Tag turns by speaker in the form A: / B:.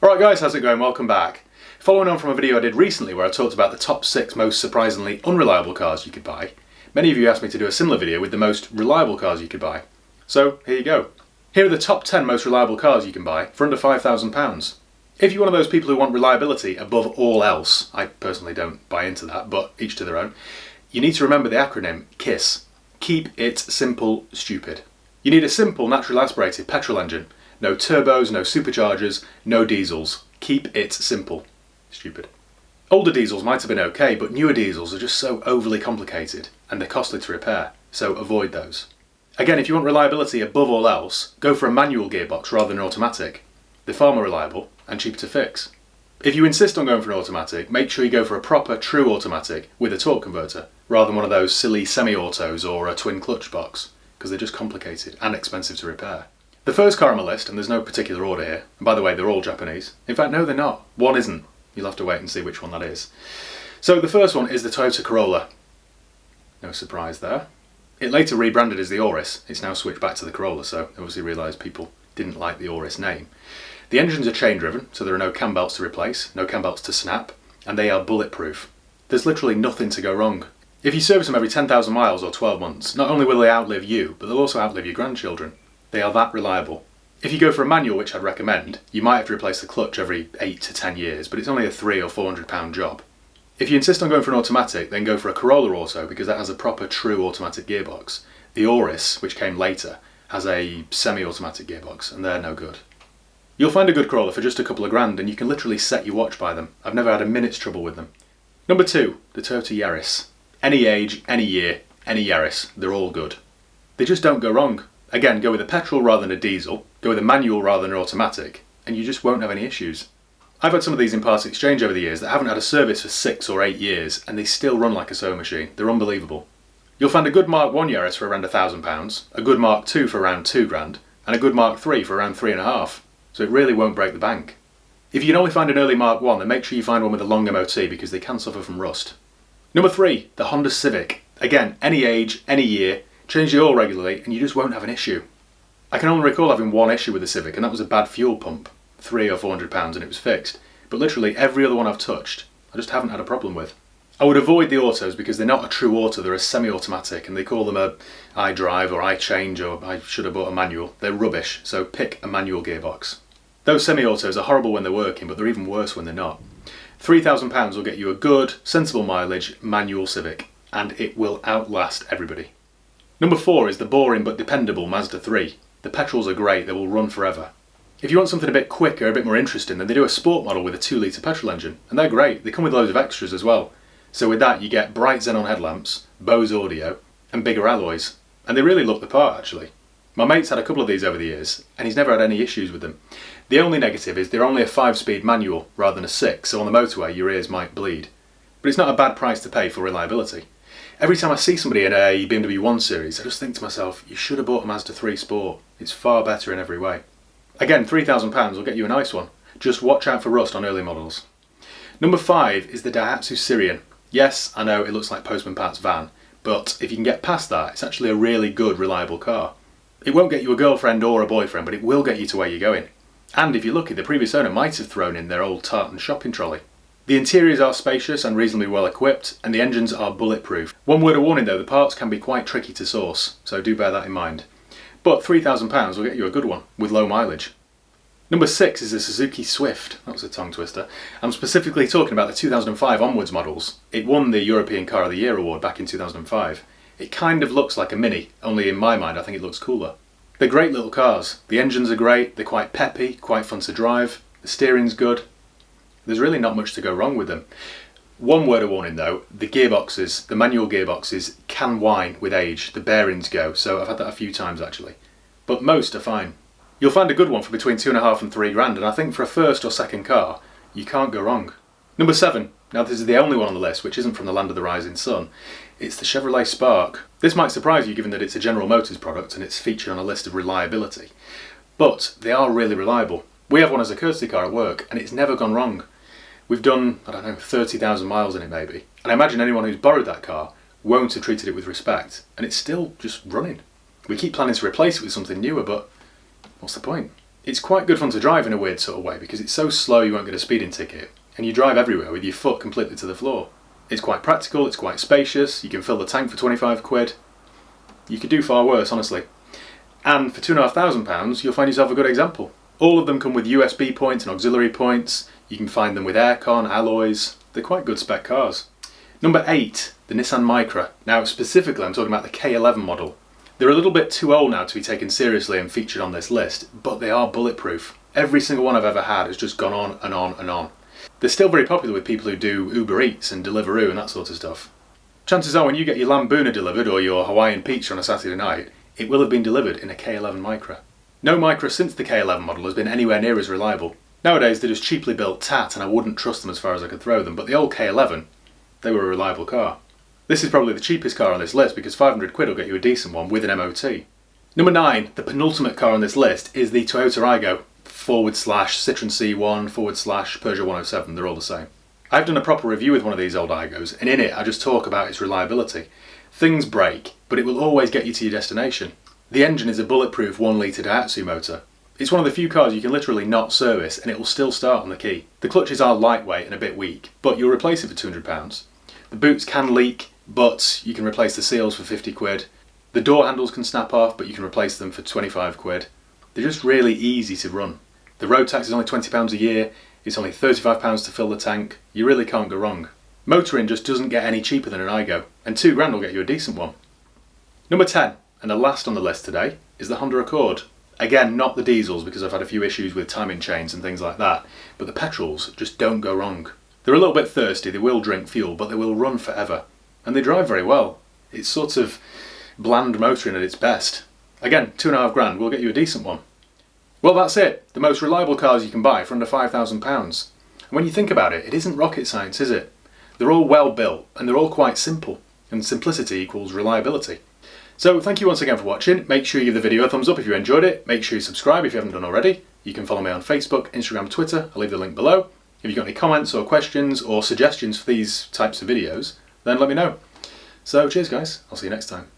A: Alright guys, how's it going? Welcome back. Following on from a video I did recently where I talked about the top 6 most surprisingly unreliable cars you could buy, many of you asked me to do a similar video with the most reliable cars you could buy. So here you go. Here are the top 10 most reliable cars you can buy for under £5,000. If you're one of those people who want reliability above all else, I personally don't buy into that, but each to their own, you need to remember the acronym KISS. Keep it simple, stupid. You need a simple, naturally aspirated petrol engine. No turbos, no superchargers, no diesels. Keep it simple. Stupid. Older diesels might have been okay, but newer diesels are just so overly complicated and they're costly to repair, so avoid those. Again, if you want reliability above all else, go for a manual gearbox rather than an automatic. They're far more reliable and cheaper to fix. If you insist on going for an automatic, make sure you go for a proper, true automatic with a torque converter, rather than one of those silly semi-autos or a twin clutch box, because they're just complicated and expensive to repair. The first car on my list, and there's no particular order here, and by the way they're all Japanese. In fact no they're not, one isn't. You'll have to wait and see which one that is. So the first one is the Toyota Corolla. No surprise there. It later rebranded as the Yaris. It's now switched back to the Corolla, so they obviously realised people didn't like the Yaris name. The engines are chain driven, so there are no cam belts to replace, no cam belts to snap, and they are bulletproof. There's literally nothing to go wrong. If you service them every 10,000 miles or 12 months, not only will they outlive you, but they'll also outlive your grandchildren. They are that reliable. If you go for a manual, which I'd recommend, you might have to replace the clutch every 8 to 10 years, but it's only a £300 or £400 job. If you insist on going for an automatic, then go for a Corolla Auto, because that has a proper true automatic gearbox. The Yaris, which came later, has a semi-automatic gearbox, and they're no good. You'll find a good Corolla for just a couple of grand, and you can literally set your watch by them. I've never had a minute's trouble with them. Number 2, the Toyota Yaris. Any age, any year, any Yaris, they're all good. They just don't go wrong. Again, go with a petrol rather than a diesel, go with a manual rather than an automatic, and you just won't have any issues. I've had some of these in part exchange over the years that haven't had a service for 6 or 8 years, and they still run like a sewing machine. They're unbelievable. You'll find a good Mark 1 Yaris for around £1,000, a good Mark 2 for around 2 grand, and a good Mark 3 for around 3.5, so it really won't break the bank. If you can only find an early Mark 1, then make sure you find one with a long MOT because they can suffer from rust. Number 3, the Honda Civic. Again, any age, any year, change the oil regularly and you just won't have an issue. I can only recall having one issue with the Civic, and that was a bad fuel pump, £300 or £400, and it was fixed. But literally every other one I've touched, I just haven't had a problem with. I would avoid the autos because they're not a true auto, they're a semi-automatic, and they call them a iDrive or iChange or I should have bought a manual. They're rubbish, so pick a manual gearbox. Those semi-autos are horrible when they're working, but they're even worse when they're not. £3,000 will get you a good, sensible mileage manual Civic, and it will outlast everybody. Number 4 is the boring but dependable Mazda 3. The petrols are great, they will run forever. If you want something a bit quicker, a bit more interesting, then they do a sport model with a 2-litre petrol engine, and they're great. They come with loads of extras as well. So with that you get bright xenon headlamps, Bose audio, and bigger alloys. And they really look the part actually. My mate's had a couple of these over the years, and he's never had any issues with them. The only negative is they're only a 5-speed manual rather than a 6, so on the motorway your ears might bleed. But it's not a bad price to pay for reliability. Every time I see somebody in a BMW 1 Series, I just think to myself, you should have bought a Mazda 3 Sport. It's far better in every way. Again, £3,000 will get you a nice one. Just watch out for rust on early models. Number 5 is the Daihatsu Sirion. Yes, I know it looks like Postman Pat's van, but if you can get past that, it's actually a really good, reliable car. It won't get you a girlfriend or a boyfriend, but it will get you to where you're going. And if you're lucky, the previous owner might have thrown in their old tartan shopping trolley. The interiors are spacious and reasonably well equipped, and the engines are bulletproof. One word of warning though, the parts can be quite tricky to source, so do bear that in mind. But £3,000 will get you a good one, with low mileage. Number 6 is the Suzuki Swift. That was a tongue twister. I'm specifically talking about the 2005 onwards models. It won the European Car of the Year award back in 2005. It kind of looks like a Mini, only in my mind I think it looks cooler. They're great little cars. The engines are great, they're quite peppy, quite fun to drive, the steering's good. There's really not much to go wrong with them. One word of warning though, the gearboxes, the manual gearboxes can whine with age, the bearings go, so I've had that a few times actually. But most are fine. You'll find a good one for between £2.5 and £3 grand, and I think for a first or second car, you can't go wrong. Number 7, now this is the only one on the list which isn't from the land of the rising sun, it's the Chevrolet Spark. This might surprise you given that it's a General Motors product and it's featured on a list of reliability. But they are really reliable. We have one as a courtesy car at work and it's never gone wrong. We've done, I don't know, 30,000 miles in it maybe. And I imagine anyone who's borrowed that car won't have treated it with respect. And it's still just running. We keep planning to replace it with something newer, but what's the point? It's quite good fun to drive in a weird sort of way because it's so slow you won't get a speeding ticket, and you drive everywhere with your foot completely to the floor. It's quite practical, it's quite spacious, you can fill the tank for 25 quid. You could do far worse, honestly. And for £2,500 you'll find yourself a good example. All of them come with USB points and auxiliary points, you can find them with aircon, alloys, they're quite good spec cars. Number 8, the Nissan MICRA. Now specifically I'm talking about the K11 model. They're a little bit too old now to be taken seriously and featured on this list, but they are bulletproof. Every single one I've ever had has just gone on and on and on. They're still very popular with people who do Uber Eats and Deliveroo and that sort of stuff. Chances are when you get your Lambuna delivered or your Hawaiian pizza on a Saturday night, it will have been delivered in a K11 MICRA. No MICRA since the K11 model has been anywhere near as reliable. Nowadays they're just cheaply built tat and I wouldn't trust them as far as I could throw them, but the old K11, they were a reliable car. This is probably the cheapest car on this list because 500 quid will get you a decent one with an MOT. Number 9, the penultimate car on this list is the Toyota AYGO / Citroen C1 / Peugeot 107, they're all the same. I've done a proper review with one of these old AYGOs and in it I just talk about its reliability. Things break, but it will always get you to your destination. The engine is a bulletproof 1 litre Daihatsu motor. It's one of the few cars you can literally not service and it will still start on the key. The clutches are lightweight and a bit weak, but you'll replace it for £200. The boots can leak, but you can replace the seals for 50 quid. The door handles can snap off, but you can replace them for 25 quid. They're just really easy to run. The road tax is only £20 a year, it's only £35 to fill the tank, you really can't go wrong. Motoring just doesn't get any cheaper than an AYGO, and £2 will get you a decent one. Number 10, and the last on the list today, is the Honda Accord. Again, not the diesels because I've had a few issues with timing chains and things like that, but the petrols just don't go wrong. They're a little bit thirsty, they will drink fuel, but they will run forever. And they drive very well. It's sort of bland motoring at its best. Again, £2,500 will get you a decent one. Well, that's it. The most reliable cars you can buy for under £5,000. And when you think about it, it isn't rocket science, is it? They're all well built and they're all quite simple. And simplicity equals reliability. So thank you once again for watching. Make sure you give the video a thumbs up if you enjoyed it. Make sure you subscribe if you haven't done already. You can follow me on Facebook, Instagram, Twitter. I'll leave the link below. If you've got any comments or questions or suggestions for these types of videos, then let me know. So cheers guys, I'll see you next time.